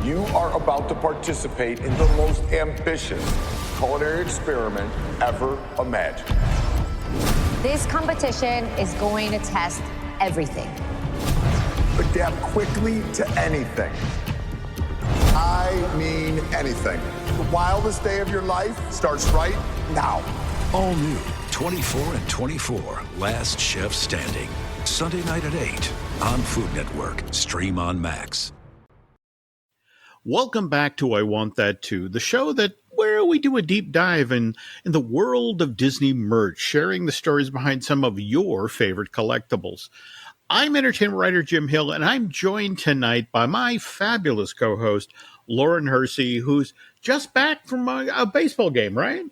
You are about to participate in the most ambitious culinary experiment ever imagined. This competition is going to test everything. Adapt quickly to anything. I mean anything. The wildest day of your life starts right now. All new 24 and 24, Last Chef Standing. Sunday night at 8 on Food Network. Stream on Max. Welcome back to I Want That Too, the show where we do a deep dive in the world of Disney merch, sharing the stories behind some of your favorite collectibles. I'm entertainment writer Jim Hill, and I'm joined tonight by my fabulous co-host, Lauren Hersey, who's just back from a baseball game, right?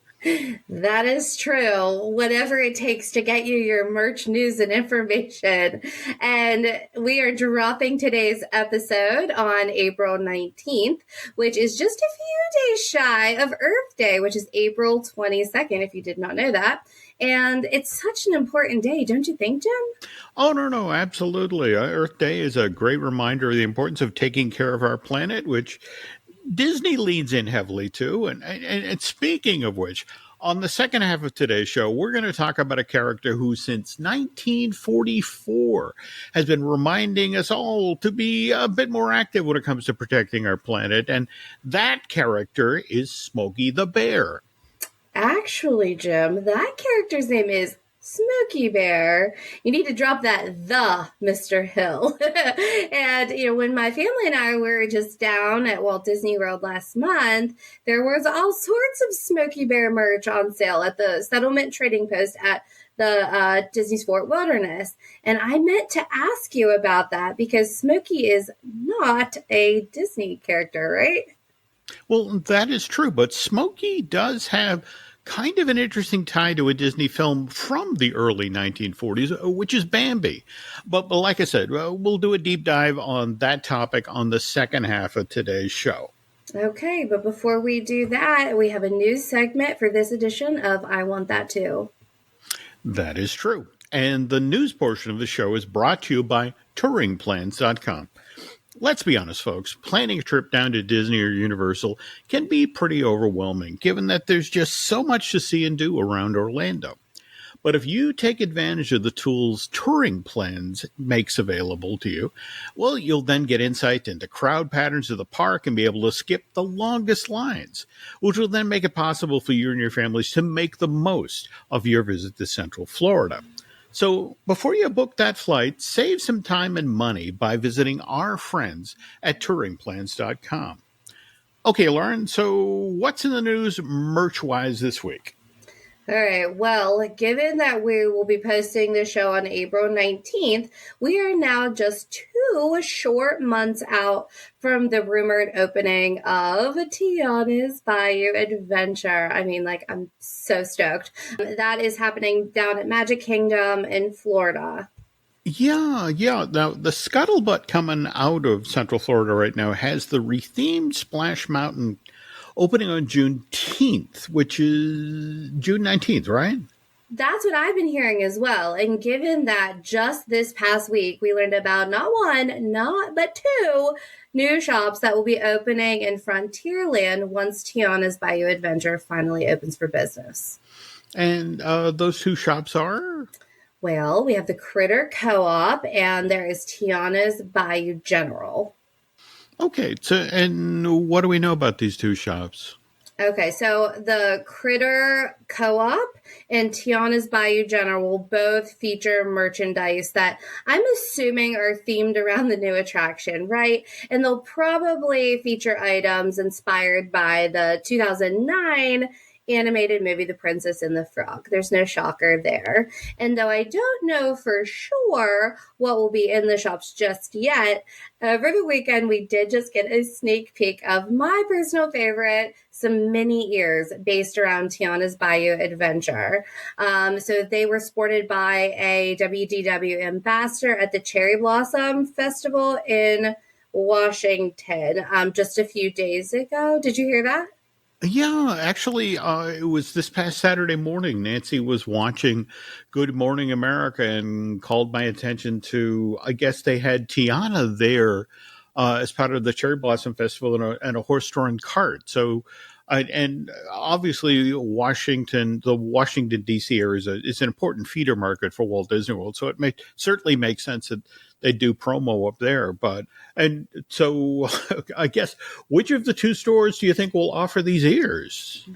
That is true. Whatever it takes to get you your merch news and information. And we are dropping today's episode on April 19th, which is just a few days shy of Earth Day, which is April 22nd, if you did not know that. And it's such an important day, don't you think, Jim? Oh, no, absolutely. Earth Day is a great reminder of the importance of taking care of our planet, which Disney leans in heavily to. And speaking of which, on the second half of today's show, we're going to talk about a character who since 1944 has been reminding us all to be a bit more active when it comes to protecting our planet. And that character is Smokey the Bear. Actually, Jim, that character's name is Smokey Bear. You need to drop that Mr. Hill. And, when my family and I were just down at Walt Disney World last month, there was all sorts of Smokey Bear merch on sale at the settlement trading post at the Disney's Fort Wilderness. And I meant to ask you about that because Smokey is not a Disney character, right? Well, that is true, but Smokey does have kind of an interesting tie to a Disney film from the early 1940s, which is Bambi. But like I said, we'll do a deep dive on that topic on the second half of today's show. Okay, but before we do that, we have a news segment for this edition of I Want That Too. That is true. And the news portion of the show is brought to you by touringplans.com. Let's be honest, folks, planning a trip down to Disney or Universal can be pretty overwhelming, given that there's just so much to see and do around Orlando. But if you take advantage of the tools Touring Plans makes available to you, well, you'll then get insight into crowd patterns of the park and be able to skip the longest lines, which will then make it possible for you and your families to make the most of your visit to Central Florida. So before you book that flight, save some time and money by visiting our friends at touringplans.com. Okay, Lauren, so what's in the news merch-wise this week? All right. Well, given that we will be posting the show on April 19th, we are now just 2 short months out from the rumored opening of Tiana's Bayou Adventure. I mean, I'm so stoked. That is happening down at Magic Kingdom in Florida. Yeah. Now, the scuttlebutt coming out of Central Florida right now has the rethemed Splash Mountain opening on Juneteenth, which is June 19th, right? That's what I've been hearing as well. And given that just this past week, we learned about not one, but 2 new shops that will be opening in Frontierland once Tiana's Bayou Adventure finally opens for business. And those 2 shops are? Well, we have the Critter Co-op, and there is Tiana's Bayou General. Okay, and what do we know about these 2 shops? Okay, so the Critter Co-op and Tiana's Bayou General will both feature merchandise that I'm assuming are themed around the new attraction, right? And they'll probably feature items inspired by the 2009 animated movie, The Princess and the Frog. There's no shocker there. And though I don't know for sure what will be in the shops just yet, over the weekend we did just get a sneak peek of my personal favorite, some mini ears based around Tiana's Bayou Adventure. So they were sported by a WDW ambassador at the Cherry Blossom Festival in Washington just a few days ago. Did you hear that? Yeah, actually, it was this past Saturday morning. Nancy was watching Good Morning America and called my attention to, I guess they had Tiana there as part of the Cherry Blossom Festival and a horse-drawn cart. So, and obviously the Washington, D.C. area is an important feeder market for Walt Disney World. So it certainly makes sense that they do promo up there. And so I guess, which of the two stores do you think will offer these ears?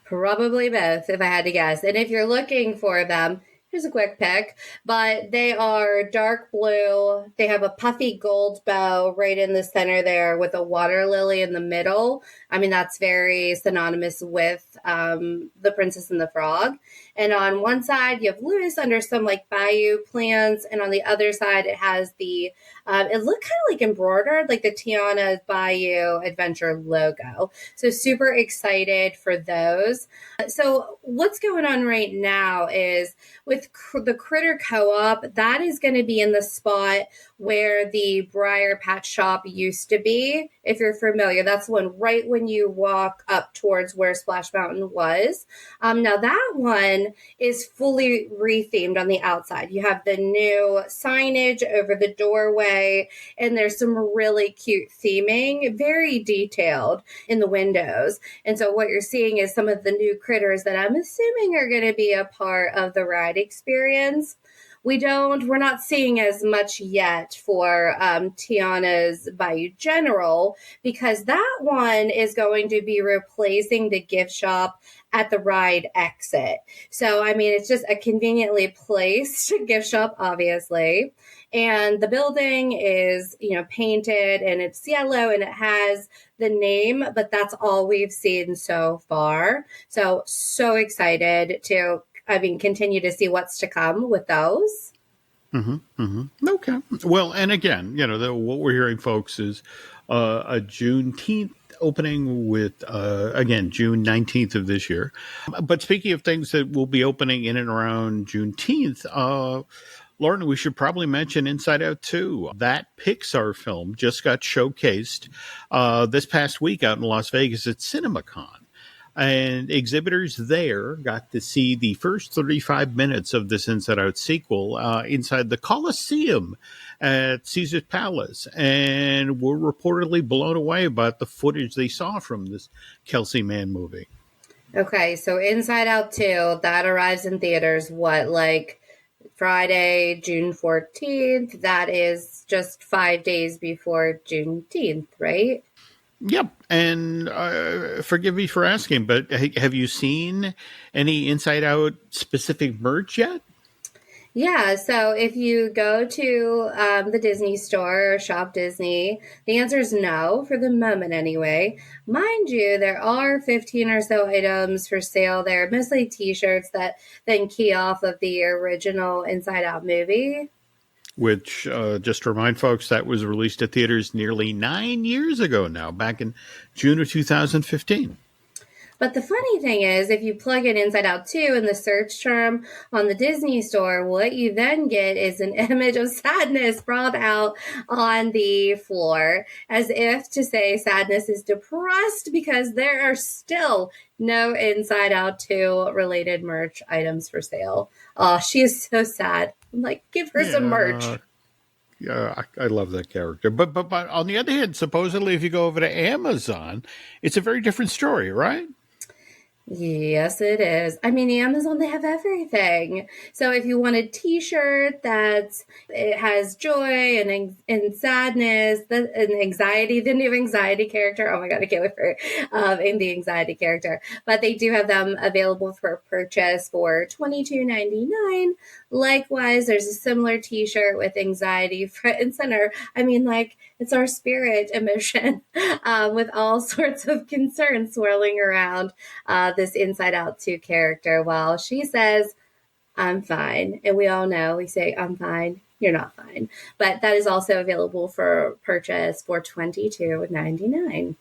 Probably both, if I had to guess. And if you're looking for them, here's a quick pick, but they are dark blue. They have a puffy gold bow right in the center there with a water lily in the middle. I mean, that's very synonymous with The Princess and the Frog. And on one side, you have Lewis under some like bayou plants. And on the other side, it has the, it looked kind of like embroidered, like the Tiana's Bayou Adventure logo. So super excited for those. So what's going on right now is with the Critter Co-op, that is going to be in the spot where the Briar Patch Shop used to be. If you're familiar, that's the one right when you walk up towards where Splash Mountain was. Now that one is fully rethemed on the outside. You have the new signage over the doorway, and there's some really cute theming, very detailed in the windows. And so what you're seeing is some of the new critters that I'm assuming are going to be a part of the ride experience. We're not seeing as much yet for Tiana's Bayou General, because that one is going to be replacing the gift shop at the ride exit. So, I mean, it's just a conveniently placed gift shop, obviously. And the building is, painted and it's yellow and it has the name, but that's all we've seen so far. So excited to continue to see what's to come with those. Okay. Well, and again, what we're hearing, folks, is a Juneteenth opening with, again, June 19th of this year. But speaking of things that will be opening in and around Juneteenth, Lauren, we should probably mention Inside Out 2. That Pixar film just got showcased this past week out in Las Vegas at CinemaCon. And exhibitors there got to see the first 35 minutes of this Inside Out sequel inside the Coliseum at Caesar's Palace, and were reportedly blown away about the footage they saw from this Kelsey Mann movie. Okay, so Inside Out 2, that arrives in theaters, Friday, June 14th? That is just 5 days before Juneteenth, right? Yep. And forgive me for asking, but have you seen any Inside Out specific merch yet? Yeah, so if you go to the Disney store or Shop Disney, the answer is no, for the moment anyway. Mind you, there are 15 or so items for sale there, mostly t-shirts that then key off of the original Inside Out movie. Which, just to remind folks, that was released at theaters nearly 9 years ago now, back in June of 2015. But the funny thing is, if you plug in Inside Out 2 in the search term on the Disney store, what you then get is an image of Sadness brought out on the floor, as if to say Sadness is depressed because there are still no Inside Out 2 related merch items for sale. Oh, she is so sad. I'm like, give her some merch. Yeah, I love that character. But on the other hand, supposedly if you go over to Amazon, it's a very different story, right? Yes, it is. I mean, Amazon, they have everything. So if you want a t-shirt it has joy and sadness, and anxiety, the new anxiety character. Oh my God, I can't wait for in the anxiety character. But they do have them available for purchase for $22.99. Likewise, there's a similar t-shirt with anxiety front and center. I mean, it's our spirit emotion with all sorts of concerns swirling around this Inside Out 2 character while she says, I'm fine. And we all know, we say, I'm fine. You're not fine. But that is also available for purchase for $22.99.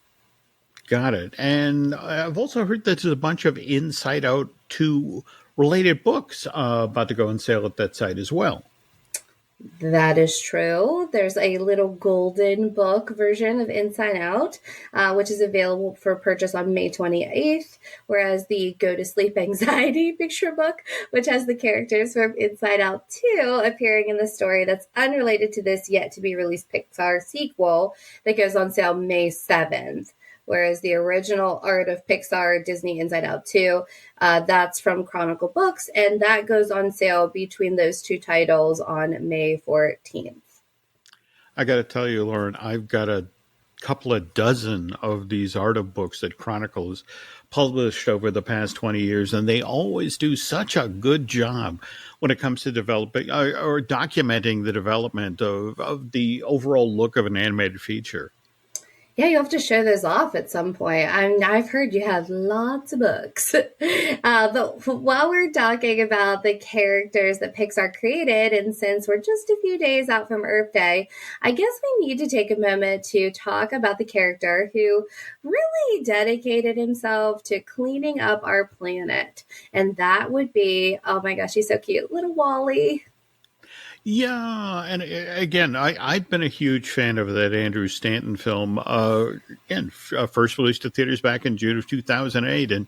Got it. And I've also heard that there's a bunch of Inside Out 2 related books about to go on sale at that site as well. That is true. There's a little golden book version of Inside Out, which is available for purchase on May 28th, whereas the Go to Sleep Anxiety picture book, which has the characters from Inside Out 2 appearing in the story that's unrelated to this yet to be released Pixar sequel that goes on sale May 7th. Whereas the original Art of Pixar Disney Inside Out 2, that's from Chronicle Books, and that goes on sale between those two titles on May 14th. I got to tell you, Lauren, I've got a couple of dozen of these art of books that Chronicle has published over the past 20 years, and they always do such a good job when it comes to developing or documenting the development of the overall look of an animated feature. Yeah, you'll have to show those off at some point. I've heard you have lots of books. But while we're talking about the characters that Pixar created, and since we're just a few days out from Earth Day, I guess we need to take a moment to talk about the character who really dedicated himself to cleaning up our planet. And that would be, oh my gosh, he's so cute, little Wally. Yeah, and again, I've been a huge fan of that Andrew Stanton film. First released to theaters back in June of 2008, and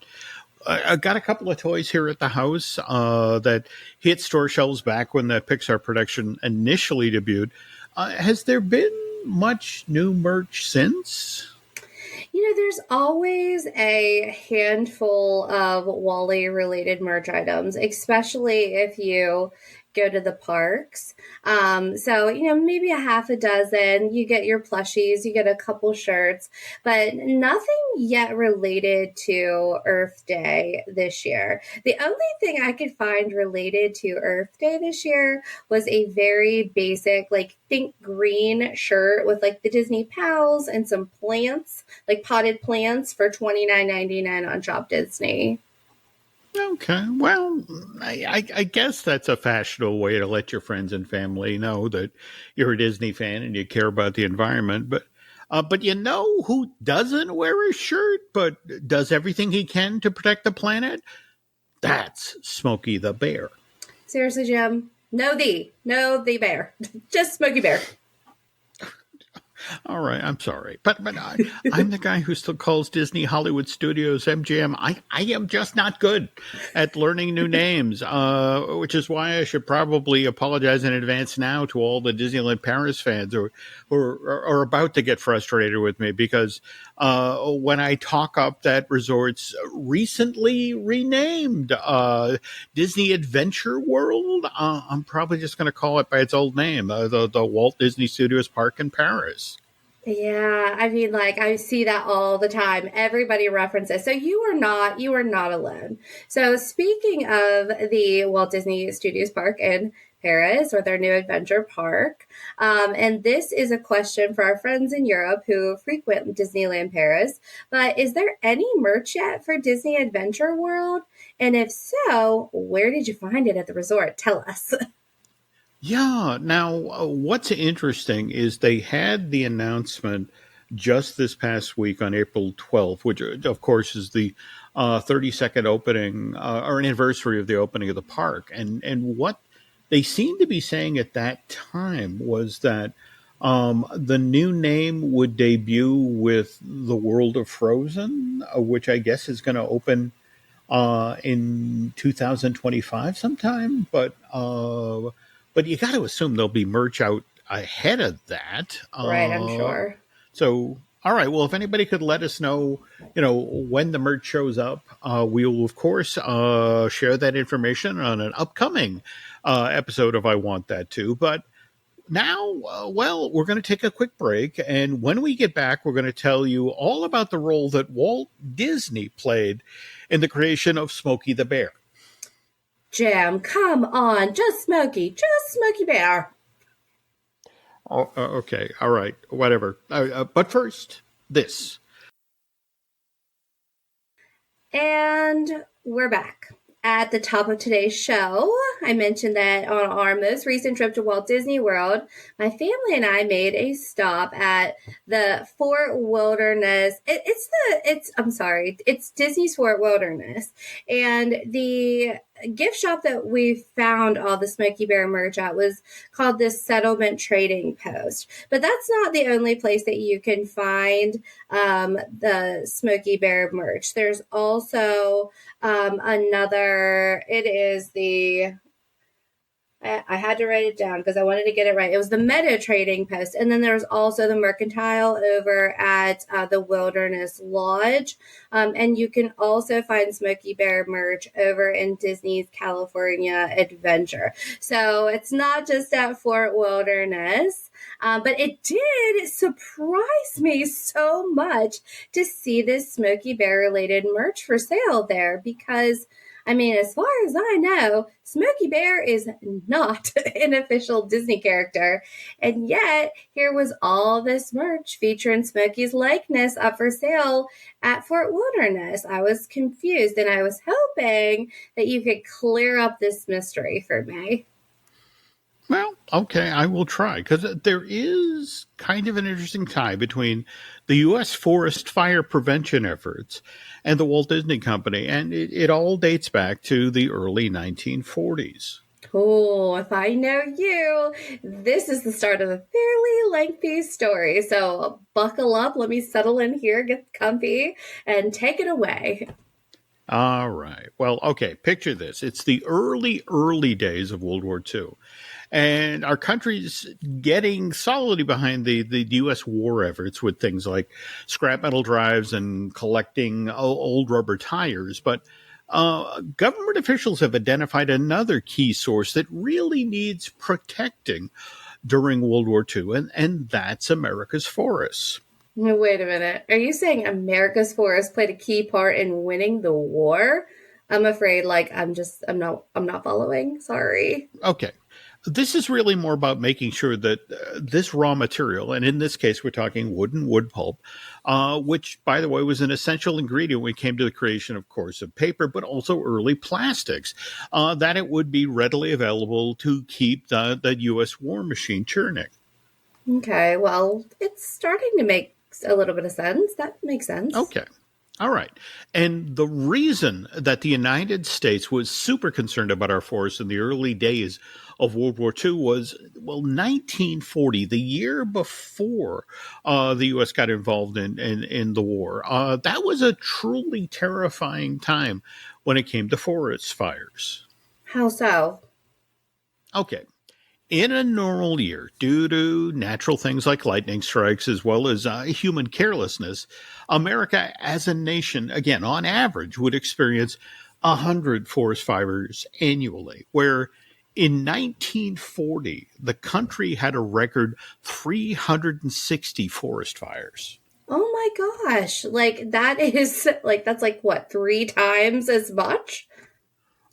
I got a couple of toys here at the house that hit store shelves back when that Pixar production initially debuted. Has there been much new merch since? There's always a handful of Wally-related merch items, especially if you go to the parks. Maybe a half a dozen. You get your plushies, you get a couple shirts, but nothing yet related to Earth Day this year. The only thing I could find related to Earth Day this year was a very basic, think green shirt with the Disney pals and some plants, potted plants for $29.99 on Shop Disney. Okay, well, I guess that's a fashionable way to let your friends and family know that you're a Disney fan and you care about the environment. But you know who doesn't wear a shirt but does everything he can to protect the planet? That's Smokey the Bear. Seriously, Jim? No the bear. Just Smokey Bear. All right, I'm sorry, but I'm the guy who still calls Disney Hollywood Studios MGM. I am just not good at learning new names, which is why I should probably apologize in advance now to all the Disneyland Paris fans who are about to get frustrated with me because when I talk up that resort's recently renamed Disney Adventure World, I'm probably just going to call it by its old name, the Walt Disney Studios Park in Paris. Yeah, I see that all the time. Everybody references. So you are not alone. So speaking of the Walt Disney Studios Park in Paris, or their new adventure park, and this is a question for our friends in Europe who frequent Disneyland Paris, but is there any merch yet for Disney Adventure World? And if so, where did you find it at the resort? Tell us. Yeah. Now, what's interesting is they had the announcement just this past week on April 12th, which, of course, is the 32nd opening or anniversary of the opening of the park. And what they seemed to be saying at that time was that the new name would debut with the World of Frozen, which I guess is going to open in 2025 sometime. But you got to assume there'll be merch out ahead of that. Right, I'm sure. So, all right. Well, if anybody could let us know, when the merch shows up, we will, of course, share that information on an upcoming episode of I Want That Too. But now, we're going to take a quick break. And when we get back, we're going to tell you all about the role that Walt Disney played in the creation of Smokey the Bear. Jam, come on, just Smokey Bear. Oh, okay, all right, whatever. But first, this. And we're back. At the top of today's show, I mentioned that on our most recent trip to Walt Disney World, my family and I made a stop at the Fort Wilderness. It's Disney's Fort Wilderness. And the gift shop that we found all the Smokey Bear merch at was called the Settlement Trading Post. But that's not the only place that you can find the Smokey Bear merch. There's also another, it is the... I had to write it down because I wanted to get it right. It was the Meta Trading Post. And then there was also the Mercantile over at the Wilderness Lodge. And you can also find Smokey Bear merch over in Disney's California Adventure. So it's not just at Fort Wilderness. But it did surprise me so much to see this Smokey Bear related merch for sale there because I mean, as far as I know, Smokey Bear is not an official Disney character. And yet, here was all this merch featuring Smokey's likeness up for sale at Fort Wilderness. I was confused, and I was hoping that you could clear up this mystery for me. Well, okay, I will try, because there is kind of an interesting tie between the U.S. forest fire prevention efforts and the Walt Disney Company, and it all dates back to the early 1940s. Oh, if I know you, this is the start of a fairly lengthy story. So buckle up, let me settle in here, get comfy, and take it away. All right. Well, okay, picture this. It's the early days of World War II. And our country's getting solidly behind the U.S. war efforts with things like scrap metal drives and collecting old rubber tires. But government officials have identified another key source that really needs protecting during World War II, and that's America's forests. Wait a minute. Are you saying America's forests played a key part in winning the war? I'm afraid, I'm not following. Sorry. Okay. This is really more about making sure that this raw material, and in this case, we're talking wood pulp, which, by the way, was an essential ingredient when it came to the creation, of course, of paper, but also early plastics, that it would be readily available to keep the U.S. war machine churning. Okay, well, it's starting to make a little bit of sense. That makes sense. Okay. All right. And the reason that the United States was super concerned about our forests in the early days of World War II was, 1940, the year before the U.S. got involved in the war. That was a truly terrifying time when it came to forest fires. How so? Okay. In a normal year, due to natural things like lightning strikes as well as human carelessness, America as a nation, again, on average, would experience 100 forest fires annually, where in 1940, the country had a record 360 forest fires. Oh my gosh. That's what, 3 times as much?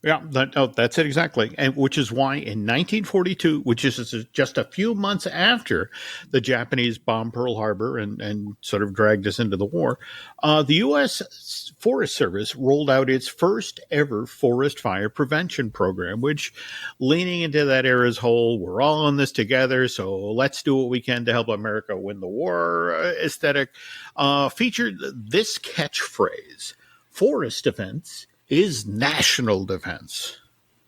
Yeah, that's it exactly. And which is why in 1942, which is just a few months after the Japanese bombed Pearl Harbor and sort of dragged us into the war, the U.S. Forest Service rolled out its first ever forest fire prevention program, which, leaning into that era's whole "we're all in this together, so let's do what we can to help America win the war" aesthetic, featured this catchphrase: "Forest defense is national defense."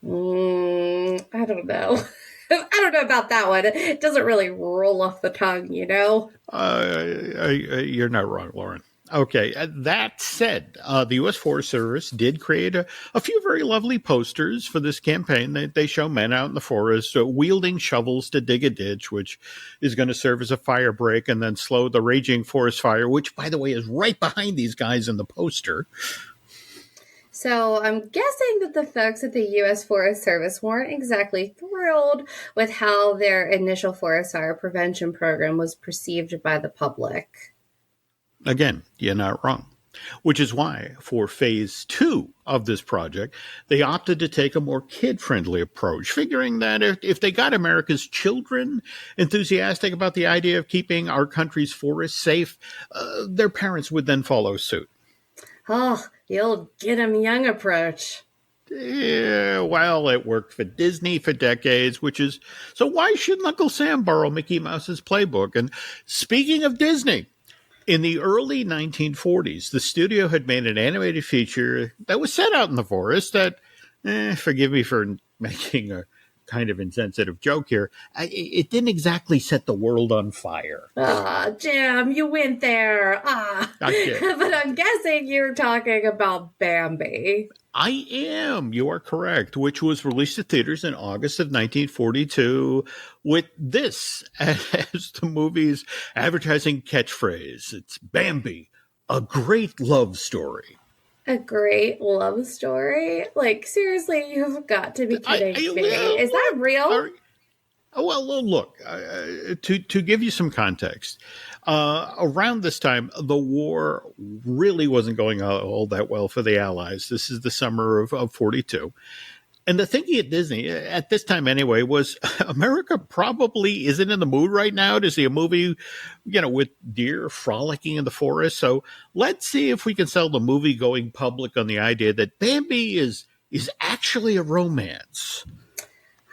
I don't know. I don't know about that one. It doesn't really roll off the tongue, you know? You're not wrong, Lauren. Okay, that said, the U.S. Forest Service did create a few very lovely posters for this campaign. They show men out in the forest wielding shovels to dig a ditch, which is going to serve as a fire break and then slow the raging forest fire, which, by the way, is right behind these guys in the poster. So I'm guessing that the folks at the U.S. Forest Service weren't exactly thrilled with how their initial forest fire prevention program was perceived by the public. Again, you're not wrong. Which is why, for phase 2 of this project, they opted to take a more kid-friendly approach, figuring that if they got America's children enthusiastic about the idea of keeping our country's forests safe, their parents would then follow suit. Oh, the old get 'em young approach. Yeah, well, it worked for Disney for decades, so why shouldn't Uncle Sam borrow Mickey Mouse's playbook? And speaking of Disney, in the early 1940s, the studio had made an animated feature that was set out in the forest that Forgive me for making a kind of insensitive joke here. It didn't exactly set the world on fire. Ah, Jim, you went there. I did. But I'm guessing you're talking about Bambi. I am. You are correct, which was released to theaters in August of 1942 with this as the movie's advertising catchphrase. It's Bambi, a great love story. A great love story? Like, seriously, you've got to be kidding me. Is that real? Well, look, to give you some context, around this time, the war really wasn't going all that well for the Allies. This is the summer of 42. And the thinking at Disney, at this time anyway, was America probably isn't in the mood right now to see a movie, with deer frolicking in the forest. So let's see if we can sell the movie-going public on the idea that Bambi is actually a romance.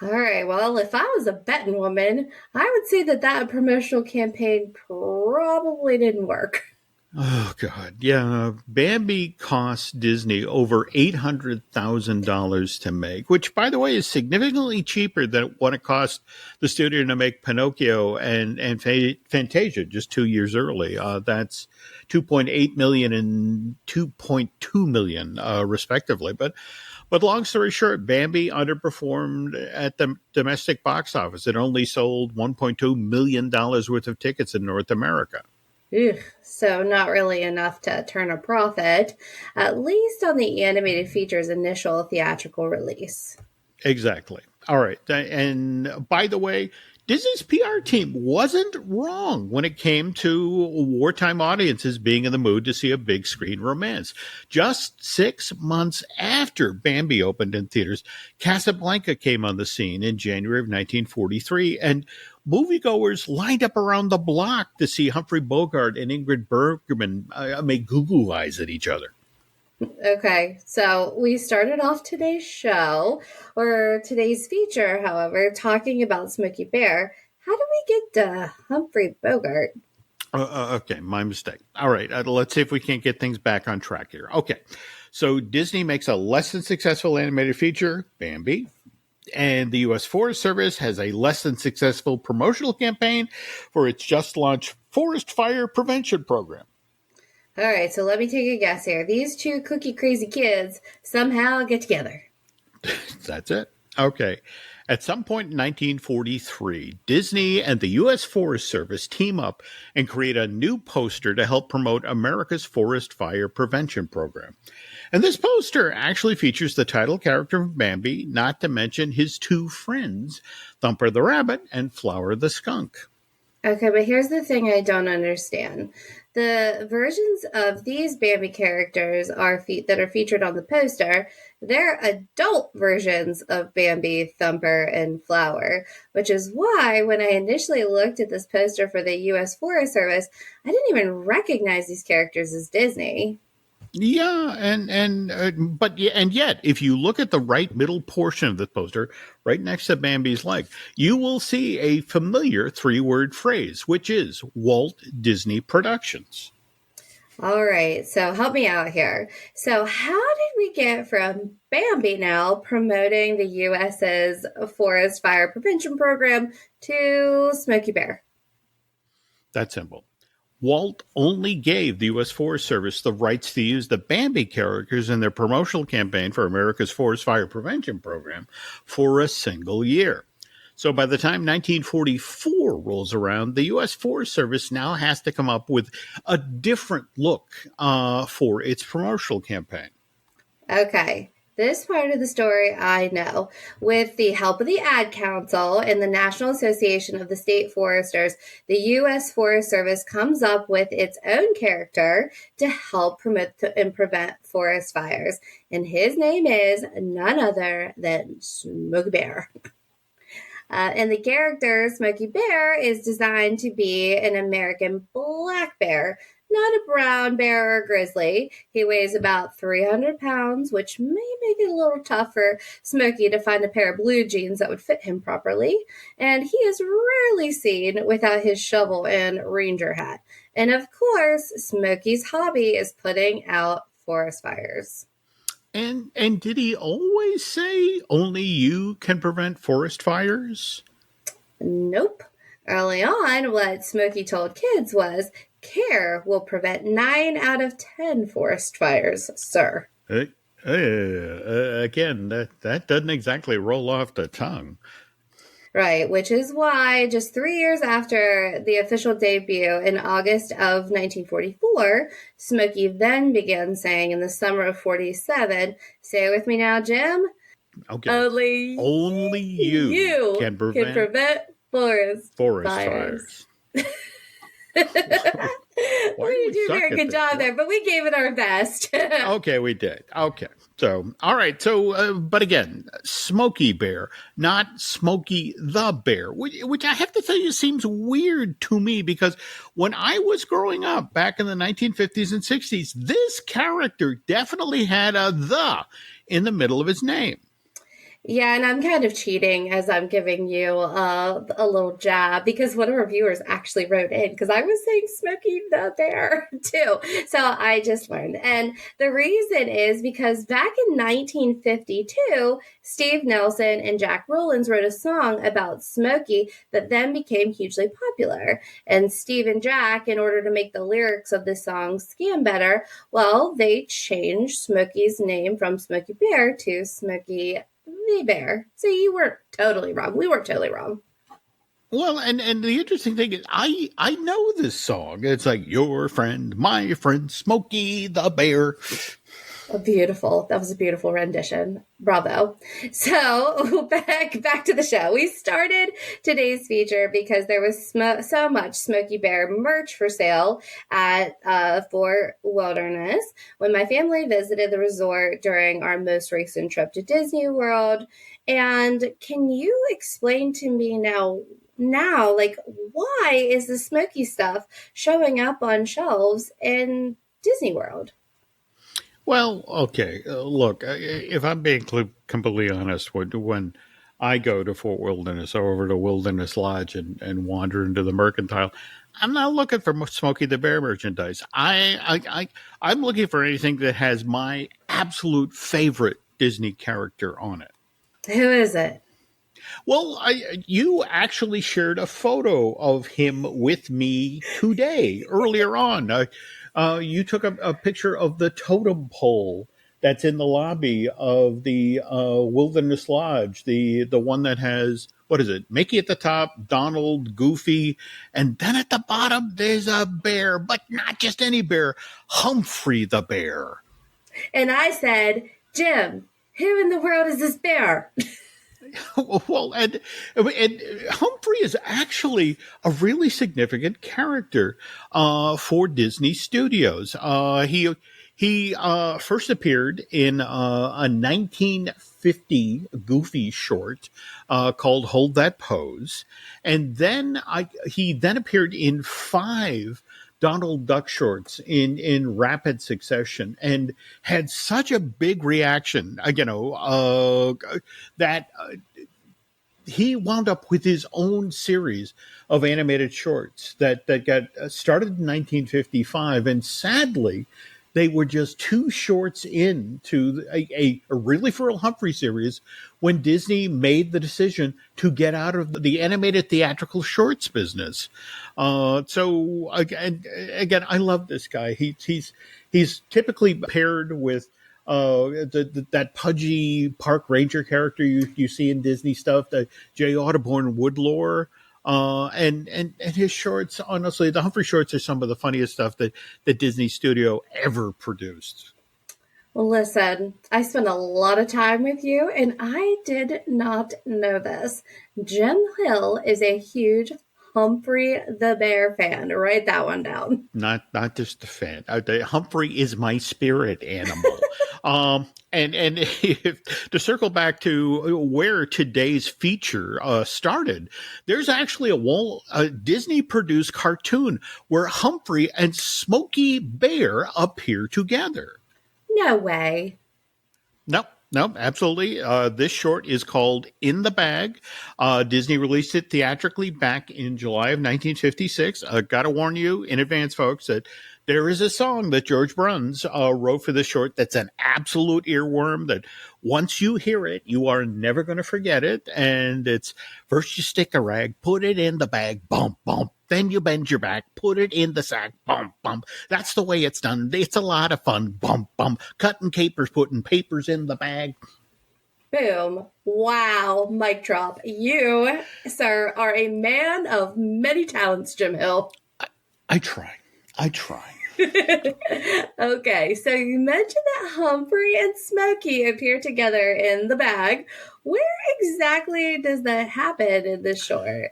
All right, well, if I was a betting woman, I would say that promotional campaign probably didn't work. Oh, God. Yeah. Bambi cost Disney over $800,000 to make, which, by the way, is significantly cheaper than what it cost the studio to make Pinocchio and Fantasia just 2 years early. That's $2.8 million and $2.2 million, respectively. But long story short, Bambi underperformed at the domestic box office. It only sold $1.2 million worth of tickets in North America. Ugh, so not really enough to turn a profit, at least on the animated feature's initial theatrical release. Exactly. All right. And by the way, Disney's PR team wasn't wrong when it came to wartime audiences being in the mood to see a big screen romance. Just 6 months after Bambi opened in theaters, Casablanca came on the scene in January of 1943, and moviegoers lined up around the block to see Humphrey Bogart and Ingrid Bergman make goo-goo eyes at each other. Okay, so we started off today's show, or today's feature, however, talking about Smokey Bear. How do we get to Humphrey Bogart? Okay, my mistake. All right, let's see if we can't get things back on track here. Okay, so Disney makes a less than successful animated feature, Bambi, and the U.S. Forest Service has a less than successful promotional campaign for its just launched forest fire prevention program. All right, so let me take a guess here. These two cookie crazy kids somehow get together. That's it. Okay. At some point in 1943, Disney and the U.S. Forest Service team up and create a new poster to help promote America's forest fire prevention program. And this poster actually features the title character of Bambi, not to mention his two friends, Thumper the Rabbit and Flower the Skunk. Okay, but here's the thing I don't understand. The versions of these Bambi characters that are featured on the poster, they're adult versions of Bambi, Thumper, and Flower, which is why when I initially looked at this poster for the U.S. Forest Service, I didn't even recognize these characters as Disney. Yeah, and yet, if you look at the right middle portion of the poster, right next to Bambi's leg, you will see a familiar 3-word phrase, which is Walt Disney Productions. All right, so help me out here. So how did we get from Bambi now promoting the U.S.'s forest fire prevention program to Smokey Bear? That's simple. Walt only gave the U.S. Forest Service the rights to use the Bambi characters in their promotional campaign for America's Forest Fire Prevention Program for a single year. So by the time 1944 rolls around, the U.S. Forest Service now has to come up with a different look for its promotional campaign. Okay. This part of the story I know. With the help of the Ad Council and the National Association of the State Foresters, the U.S. Forest Service comes up with its own character to help promote and prevent forest fires. And his name is none other than Smokey Bear. And the character, Smokey Bear, is designed to be an American black bear, not a brown bear or grizzly. He weighs about 300 pounds, which may make it a little tough for Smokey to find a pair of blue jeans that would fit him properly. And he is rarely seen without his shovel and ranger hat. And of course, Smokey's hobby is putting out forest fires. And did he always say only you can prevent forest fires? Nope. Early on, what Smokey told kids was, care will prevent 9 out of 10 forest fires, sir. Again, that doesn't exactly roll off the tongue. Right, which is why just 3 years after the official debut in August of 1944, Smokey then began saying in the summer of 47, say it with me now, Jim. Okay. Only you can prevent forest fires. We do a very good job there, but we gave it our best. Okay, we did. Okay. So, all right. So, but again, Smokey Bear, not Smokey the Bear, which I have to tell you seems weird to me because when I was growing up back in the 1950s and 60s, this character definitely had a "the" in the middle of his name. Yeah, and I'm kind of cheating as I'm giving you a little jab because one of our viewers actually wrote in because I was saying Smokey the Bear too. So I just learned. And the reason is because back in 1952, Steve Nelson and Jack Rowlands wrote a song about Smokey that then became hugely popular. And Steve and Jack, in order to make the lyrics of this song scan better, well, they changed Smokey's name from Smokey Bear to Smokey the Bear. So you weren't totally wrong. We weren't totally wrong. Well, and the interesting thing is I know this song. It's like your friend, my friend, Smokey the Bear. Beautiful. That was a beautiful rendition. Bravo. So back to the show. We started today's feature because there was so much Smokey Bear merch for sale at Fort Wilderness when my family visited the resort during our most recent trip to Disney World. And can you explain to me now, like, why is the Smokey stuff showing up on shelves in Disney World? Well, okay. Look, if I'm being completely honest, when I go to Fort Wilderness or over to Wilderness Lodge and wander into the Mercantile, I'm not looking for Smokey the Bear merchandise. I'm looking for anything that has my absolute favorite Disney character on it. Who is it? Well, you actually shared a photo of him with me today, earlier on. You took a picture of the totem pole that's in the lobby of the Wilderness Lodge, the one that has, what is it, Mickey at the top, Donald, Goofy, and then at the bottom there's a bear, but not just any bear, Humphrey the bear. And I said, Jim, who in the world is this bear? Well, and Humphrey is actually a really significant character for Disney Studios. He first appeared in a 1950 Goofy short called "Hold That Pose," and then he then appeared in 5 Donald Duck shorts in rapid succession and had such a big reaction, that he wound up with his own series of animated shorts that got started in 1955. And sadly, they were just 2 shorts into a really for a Humphrey series when Disney made the decision to get out of the animated theatrical shorts business. So again, I love this guy. He's typically paired with that pudgy park ranger character you see in Disney stuff, the J. Audubon Woodlore. And his shorts, honestly, the Humphrey shorts are some of the funniest stuff that Disney Studio ever produced. Well, listen, I spent a lot of time with you, and I did not know this. Jim Hill is a huge Humphrey the Bear fan. Write that one down. Not just a fan. Humphrey is my spirit animal. And to circle back to where today's feature started, there's actually a Disney-produced cartoon where Humphrey and Smokey Bear appear together. No way. No, absolutely. This short is called In the Bag. Disney released it theatrically back in July of 1956. Got to warn you in advance, folks, that There is a song that George Bruns wrote for the short that's an absolute earworm that once you hear it, you are never going to forget it. And it's first you stick a rag, put it in the bag, bump, bump. Then you bend your back, put it in the sack, bump, bump. That's the way it's done. It's a lot of fun, bump, bump. Cutting capers, putting papers in the bag. Boom. Wow. Mic drop. You, sir, are a man of many talents, Jim Hill. I try. Okay, so you mentioned that Humphrey and Smokey appear together in the bag. Where exactly does that happen in this short?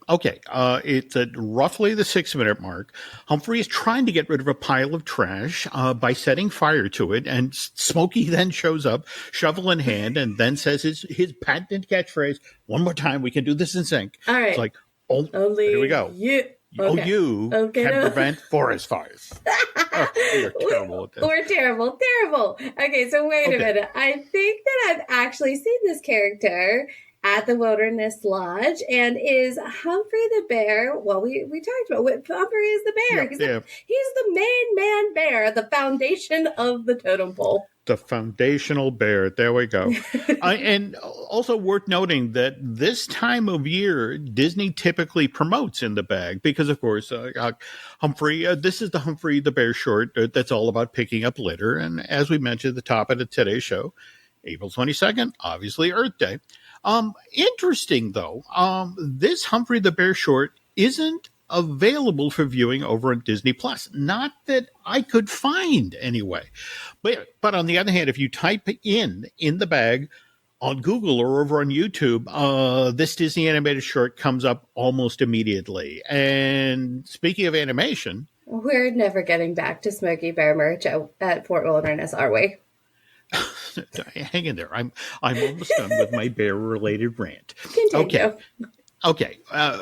Okay, it's at roughly the 6-minute mark. Humphrey is trying to get rid of a pile of trash by setting fire to it, and Smokey then shows up, shovel in hand, and then says his patented catchphrase, "One more time, we can do this in sync." All right. It's like, oh, only here we go. Okay. You can prevent forest fires. You're terrible at this. We're terrible. Okay, so wait a minute. I think that I've actually seen this character at the Wilderness Lodge, and is Humphrey the bear? Well, we talked about what Humphrey is the bear. Yeah. He's the main man bear, the foundation of the totem pole. The foundational bear. There we go. And also worth noting that this time of year, Disney typically promotes in the bag because, of course, Humphrey, this is the Humphrey the Bear short that's all about picking up litter. And as we mentioned at the top of today's show, April 22nd, obviously Earth Day. Interesting, though, this Humphrey the Bear short isn't available for viewing over on Disney Plus. Not that I could find anyway. But on the other hand, if you type in the bag on Google or over on YouTube, this Disney animated short comes up almost immediately. And speaking of animation, we're never getting back to Smokey Bear merch at Fort Wilderness, are we? Hang in there. I'm almost done with my bear-related rant. Continue. Okay.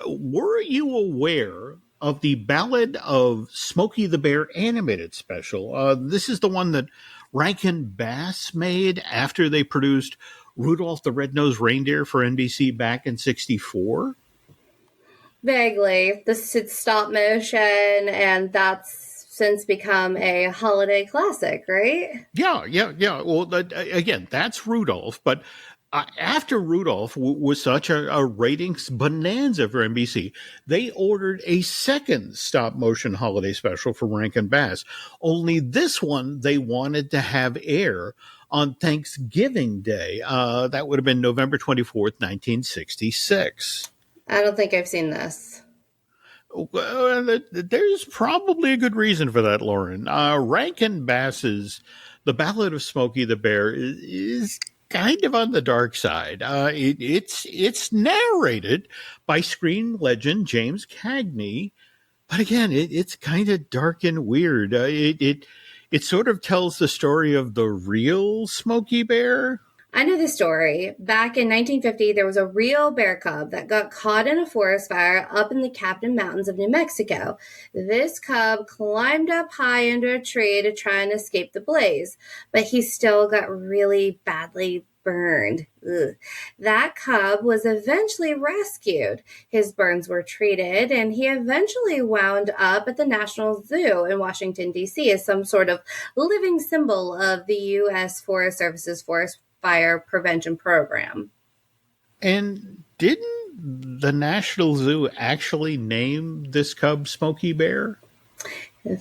Were you aware of the Ballad of Smokey the Bear animated special? This is the one that Rankin-Bass made after they produced Rudolph the Red-Nosed Reindeer for NBC back in '64. Vaguely. This is stop motion, and that's since become a holiday classic, right? Yeah. Well, again, that's Rudolph, but after Rudolph was such a ratings bonanza for NBC, they ordered a second stop-motion holiday special for Rankin-Bass. Only this one they wanted to have air on Thanksgiving Day. That would have been November 24th, 1966. I don't think I've seen this. Well, there's probably a good reason for that, Lauren. Rankin-Bass's The Ballad of Smokey the Bear is kind of on the dark side. It's narrated by screen legend James Cagney, but again, it's kind of dark and weird. It sort of tells the story of the real Smokey Bear. I know the story. Back in 1950, there was a real bear cub that got caught in a forest fire up in the Captain Mountains of New Mexico. This cub climbed up high into a tree to try and escape the blaze, but he still got really badly burned. Ugh. That cub was eventually rescued. His burns were treated, and he eventually wound up at the National Zoo in Washington, D.C. as some sort of living symbol of the U.S. Forest Service's forest fire prevention program. And didn't the National Zoo actually name this cub Smokey Bear?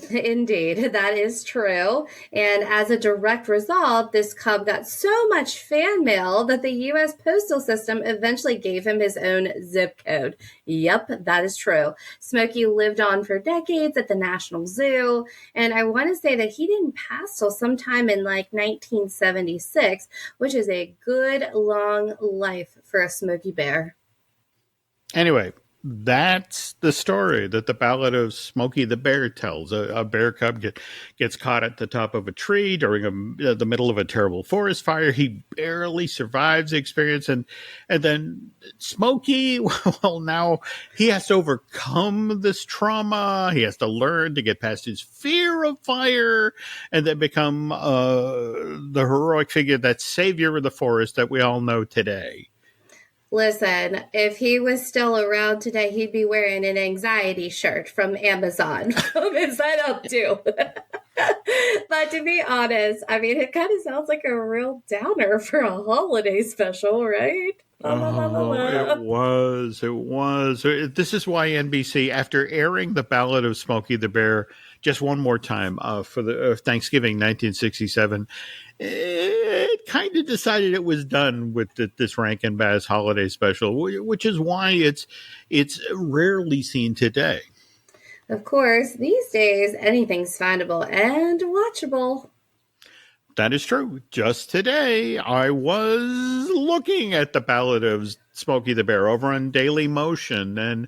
Indeed, that is true. And as a direct result, this cub got so much fan mail that the U.S. postal system eventually gave him his own zip code. Yep, that is true. Smokey lived on for decades at the National Zoo, and I want to say that he didn't pass till sometime in like 1976, which is a good long life for a Smokey Bear. Anyway, that's the story that the Ballad of Smokey the Bear tells. A bear cub gets caught at the top of a tree during the middle of a terrible forest fire. He barely survives the experience. And then Smokey, well, now he has to overcome this trauma. He has to learn to get past his fear of fire and then become the heroic figure, that savior of the forest that we all know today. Listen, if he was still around today, he'd be wearing an anxiety shirt from Amazon from inside up too. But to be honest, I mean, it kind of sounds like a real downer for a holiday special, right? It was. It was. This is why NBC, after airing the Ballad of Smokey the Bear just one more time for the Thanksgiving 1967, it kind of decided it was done with this Rankin-Bass holiday special, which is why it's rarely seen today. Of course, these days, anything's findable and watchable. That is true. Just today, I was looking at the Ballad of Smokey the Bear over on Daily Motion, and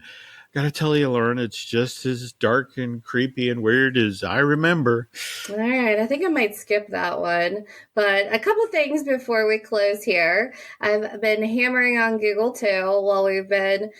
gotta tell you, Lauren, it's just as dark and creepy and weird as I remember. All right, I think I might skip that one. But a couple things before we close here. I've been hammering on Google too while we've been,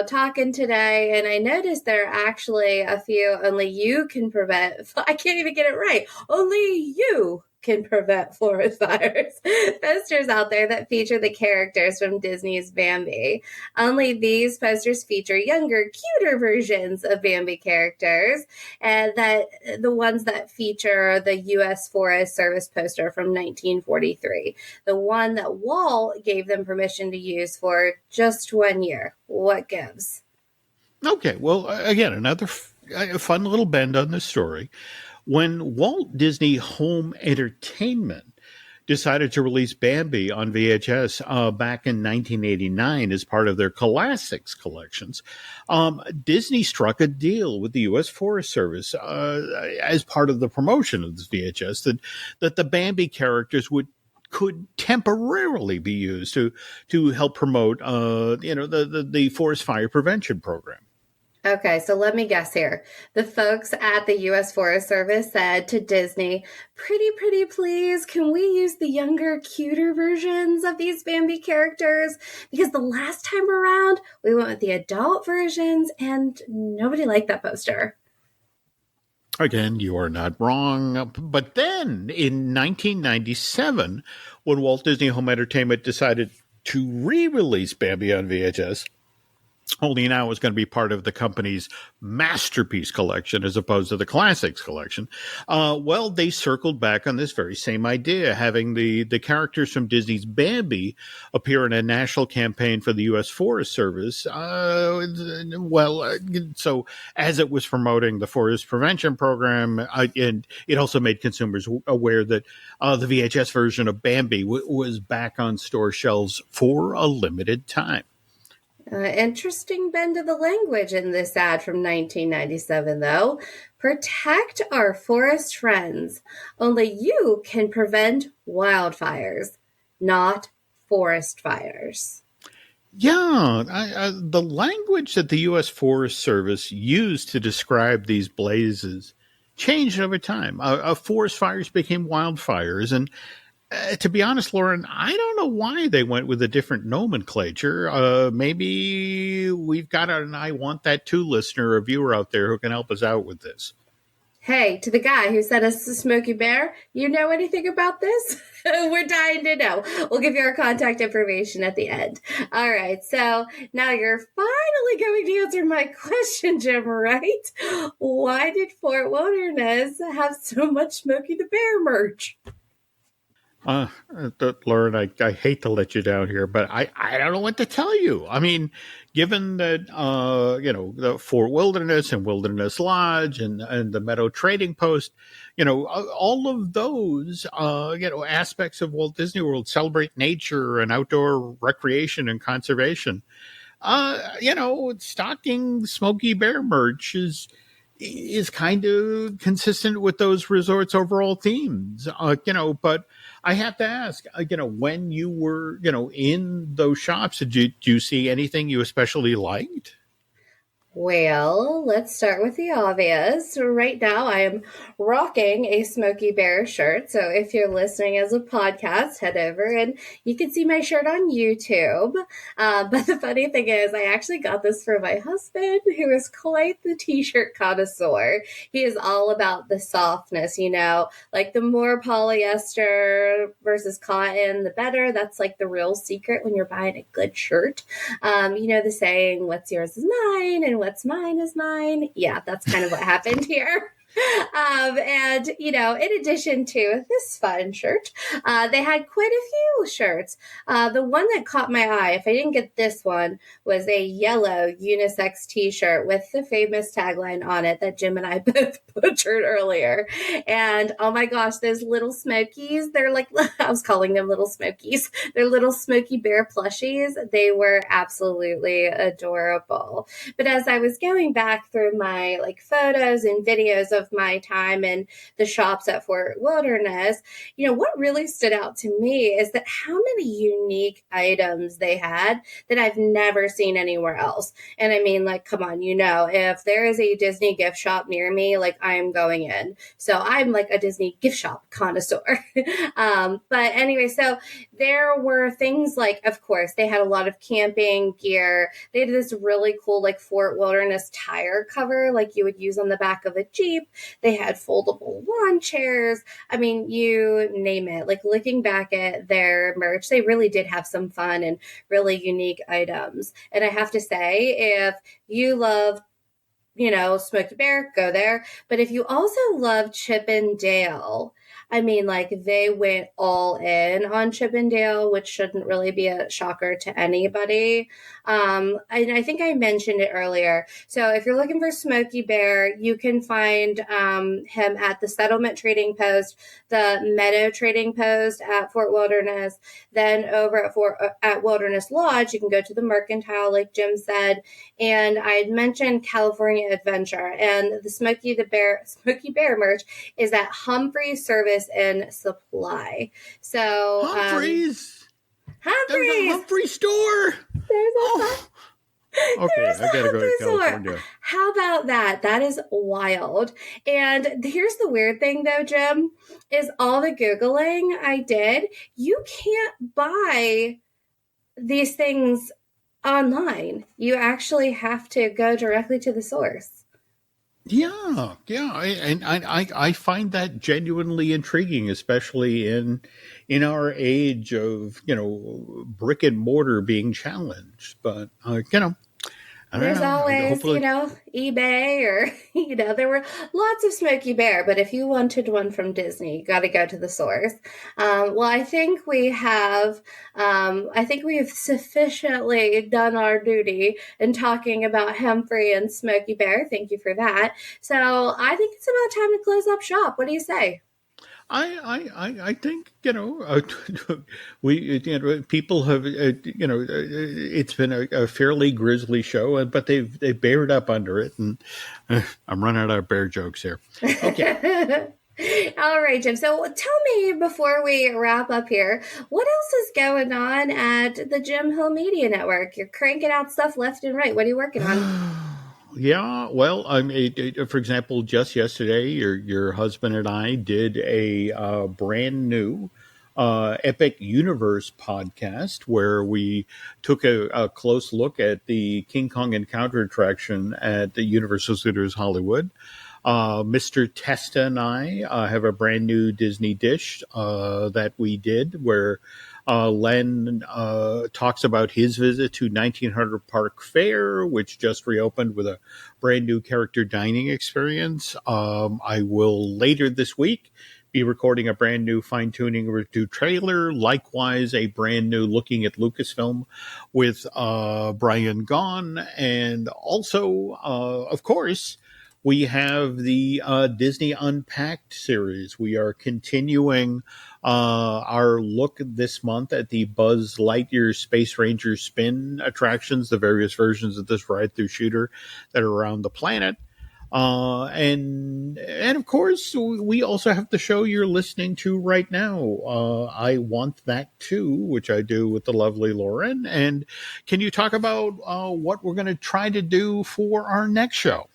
talking today, and I noticed there are actually a few only you can prevent. I can't even get it right. Only you can prevent forest fires. Posters out there that feature the characters from Disney's Bambi. Only these posters feature younger, cuter versions of Bambi characters, and that the ones that feature the U.S. Forest Service poster from 1943, the one that Walt gave them permission to use for just 1 year. What gives? Okay, well, again, another fun little bend on this story. When Walt Disney Home Entertainment decided to release Bambi on VHS back in 1989 as part of their Classics collections, Disney struck a deal with the U.S. Forest Service as part of the promotion of this VHS that the Bambi characters could temporarily be used to help promote the forest fire prevention program. Okay, so let me guess here. The folks at the U.S. Forest Service said to Disney, pretty please, can we use the younger, cuter versions of these Bambi characters? Because the last time around, we went with the adult versions and nobody liked that poster. Again, you are not wrong. But then in 1997, when Walt Disney Home Entertainment decided to re-release Bambi on VHS, only now it's going to be part of the company's Masterpiece collection as opposed to the Classics collection. They circled back on this very same idea, having the characters from Disney's Bambi appear in a national campaign for the U.S. Forest Service. So as it was promoting the forest prevention program, and it also made consumers aware that the VHS version of Bambi was back on store shelves for a limited time. Interesting bend of the language in this ad from 1997, though. Protect our forest friends. Only you can prevent wildfires, not forest fires. Yeah, the language that the U.S. Forest Service used to describe these blazes changed over time. Forest fires became wildfires, and to be honest, Lauren, I don't know why they went with a different nomenclature. Maybe we've got an I Want That Too listener or viewer out there who can help us out with this. Hey, to the guy who sent us the Smokey Bear, you know anything about this? We're dying to know. We'll give you our contact information at the end. All right, so now you're finally going to answer my question, Jim, right? Why did Fort Wilderness have so much Smokey the Bear merch? Lauren, I hate to let you down here, but I don't know what to tell you. I mean, given that, the Fort Wilderness and Wilderness Lodge and the Meadow Trading Post, all of those, aspects of Walt Disney World celebrate nature and outdoor recreation and conservation. Stocking Smokey Bear merch is kind of consistent with those resorts' overall themes, but I have to ask, when you were, in those shops, did you see anything you especially liked? Well, let's start with the obvious. Right now, I am rocking a Smokey Bear shirt. So if you're listening as a podcast, head over and you can see my shirt on YouTube. But the funny thing is, I actually got this for my husband, who is quite the t-shirt connoisseur. He is all about the softness, like the more polyester versus cotton, the better. That's like the real secret when you're buying a good shirt. The saying, what's yours is mine and what's mine is mine. Yeah, that's kind of what happened here. In addition to this fun shirt, they had quite a few shirts. The one that caught my eye, if I didn't get this one, was a yellow unisex t-shirt with the famous tagline on it that Jim and I both butchered earlier. And oh my gosh, those little Smokies, they're like, I was calling them little Smokies. They're little Smokey Bear plushies. They were absolutely adorable. But as I was going back through my photos and videos of my time in the shops at Fort Wilderness, what really stood out to me is that how many unique items they had that I've never seen anywhere else. And I mean, come on, if there is a Disney gift shop near me, I'm going in. So I'm like a Disney gift shop connoisseur. But anyway, so there were things of course, they had a lot of camping gear. They had this really cool Fort Wilderness tire cover you would use on the back of a Jeep. They had foldable lawn chairs. I mean, you name it. Looking back at their merch, they really did have some fun and really unique items. And I have to say, if you love Smokey Bear, go there. But if you also love Chip 'n Dale, I mean, they went all in on Chip 'n Dale, which shouldn't really be a shocker to anybody. And I think I mentioned it earlier. So if you're looking for Smokey Bear, you can find him at the Settlement Trading Post, the Meadow Trading Post at Fort Wilderness. Then over at Wilderness Lodge, you can go to the Mercantile, like Jim said. And I had mentioned California Adventure, and the Smokey Bear merch is at Humphrey Service and Supply. So Humphreys. Humphrey's. There's a Humphrey store. Okay, I gotta go to California. How about that? That is wild. And here's the weird thing, though, Jim, is all the Googling I did, you can't buy these things online. You actually have to go directly to the source. Yeah. I find that genuinely intriguing, especially in our age of brick and mortar being challenged. But There's always, eBay or, there were lots of Smokey Bear, but if you wanted one from Disney, you got to go to the source. Well, I think we've sufficiently done our duty in talking about Humphrey and Smokey Bear. Thank you for that. So I think it's about time to close up shop. What do you say? I think we people have it's been a fairly grisly show, but they bared up under it, and I'm running out of bear jokes here. Okay. All right, Jim. So tell me before we wrap up here, what else is going on at the Jim Hill Media Network? You're cranking out stuff left and right. What are you working on? Yeah, well, for example, just yesterday, your husband and I did a brand new Epic Universe podcast where we took a close look at the King Kong Encounter attraction at the Universal Studios Hollywood. Mr. Testa and I have a brand new Disney dish that we did where Len talks about his visit to 1900 Park Fair, which just reopened with a brand new character dining experience. I will later this week be recording a brand new fine-tuning review trailer, likewise a brand new Looking at Lucasfilm with Brian Gaughan, and also, of course, we have the Disney Unpacked series. We are continuing our look this month at the Buzz Lightyear Space Ranger spin attractions, the various versions of this ride-through shooter that are around the planet. And of course, we also have the show you're listening to right now. I Want That Too, which I do with the lovely Lauren. And can you talk about what we're going to try to do for our next show?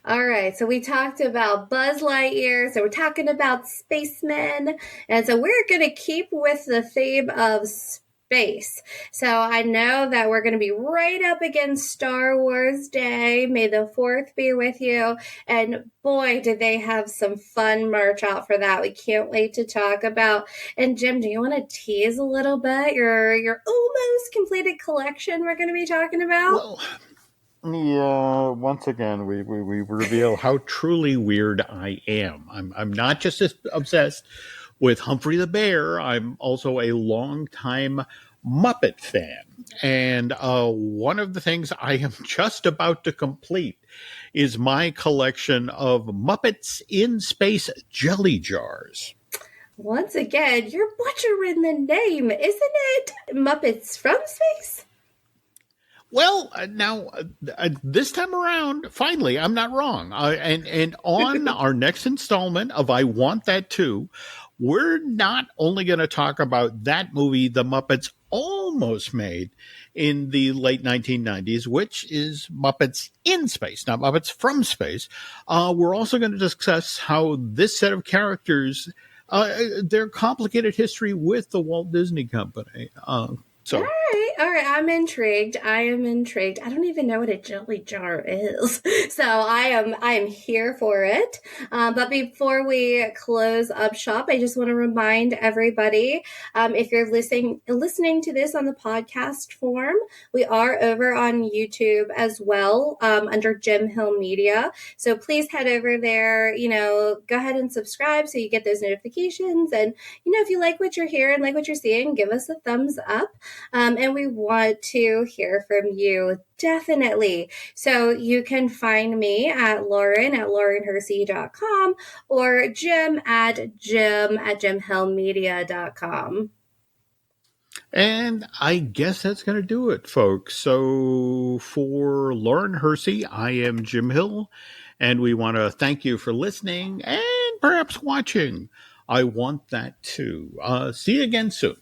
All right, so we talked about Buzz Lightyear, so we're talking about spacemen, and so we're going to keep with the theme of space. So I know that we're going to be right up against Star Wars Day. May the 4th be with you. And boy, did they have some fun merch out for that. We can't wait to talk about. And Jim, do you want to tease a little bit your almost completed collection we're going to be talking about? Well, yeah, once again, we reveal how truly weird I am. I'm not just as obsessed with Humphrey the Bear. I'm also a longtime Muppet fan. And one of the things I am just about to complete is my collection of Muppets in Space jelly jars. Once again, you're butchering the name, isn't it? Muppets from Space? Well, now, this time around, finally, I'm not wrong. And on our next installment of I Want That Too, we're not only going to talk about that movie the Muppets almost made in the late 1990s, which is Muppets in Space, not Muppets from Space. We're also going to discuss how this set of characters, their complicated history with the Walt Disney Company. All right. I'm intrigued. I am intrigued. I don't even know what a jelly jar is. So I am here for it. But before we close up shop, I just want to remind everybody, if you're listening to this on the podcast form, we are over on YouTube as well, under Jim Hill Media. So please head over there, go ahead and subscribe so you get those notifications. And, if you like what you're hearing, like what you're seeing, give us a thumbs up. And we want to hear from you, definitely. So you can find me at laurenhersey.com or Jim at jimhillmedia.com. And I guess that's going to do it, folks. So for Lauren Hersey, I am Jim Hill, and we want to thank you for listening and perhaps watching. I Want That Too. See you again soon.